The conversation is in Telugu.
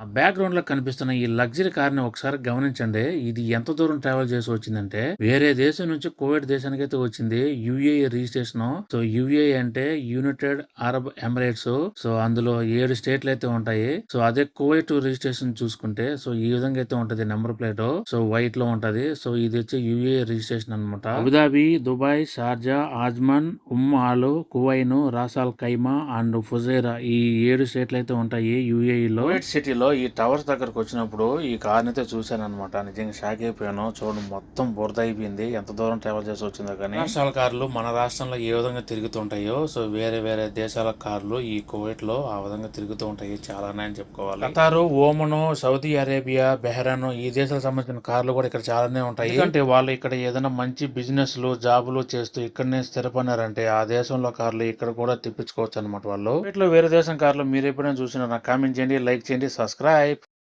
ఆ బ్యాక్‌గ్రౌండ్‌లో కనిపిస్తున్న ఈ లగ్జరీ కార్‌ని ఒకసారి గమనించండి. ఇది ఎంత దూరం ట్రావెల్ చేసి వచ్చిందంటే, వేరే దేశం నుంచి కువైట్ దేశానికైతే వచ్చింది. UAE registration. సో, యూఏఈ అంటే యునైటెడ్ అరబ్ ఎమిరేట్స్. సో, అందులో 7 స్టేట్‌లయితే ఉంటాయి. సో, అదే కువైట్ రిజిస్ట్రేషన్ చూసుకుంటే, సో, ఈ విధంగా అయితే ఉంటది నంబర్ ప్లేటు. సో, వైట్‌లో ఉంటది. సో, ఇదొచ్చి యూఏఈ రిజిస్ట్రేషన్ అనమాట. Abu Dhabi, Dubai, Sharjah, Ajman, Al, Quwain, Ras Al Khaimah and Fujairah ఈ 7 స్టేట్‌లయితే ఉంటాయి యూఏఈలో. కువైట్ సిటీలో ఈ టవర్స్ దగ్గరకు వచ్చినప్పుడు ఈ కార్‌ని అయితే చూశాననమాట. నిజంగా షాక్ అయిపోయాను. చూడండి మొత్తం బురద అయిపోయింది. ఎంత దూరం ట్రావెల్ చేసి వచ్చిందో కానీ. రాష్ట్రాల కార్లు మన రాష్ట్రంలో ఏ విధంగా తిరుగుతుంటాయో సో వేరే వేరే దేశాల కార్లు ఈ కువైట్ లో ఆ విధంగా తిరుగుతూ ఉంటాయి. చాలానే అని చెప్పుకోవాలి. ఖతారు, ఓమను, సౌదీ అరేబియా, బెహ్రాన్ ఈ దేశాలకు సంబంధించిన కార్లు కూడా ఇక్కడ చాలానే ఉంటాయి. ఎందుకంటే వాళ్ళు ఇక్కడ ఏదైనా మంచి బిజినెస్లు జాబులు చేస్తూ ఇక్కడనే స్థిరపడినారంటే ఆ దేశంలో కార్లు ఇక్కడ కూడా తెప్పించుకోవచ్చు అనమాట వాళ్ళు. వీటిలో వేరే దేశం కార్లు మీరు ఎప్పుడైనా చూసినా నాకు కామెంట్ చేయండి, లైక్ చేయండి, సబ్స్క్రైబ్.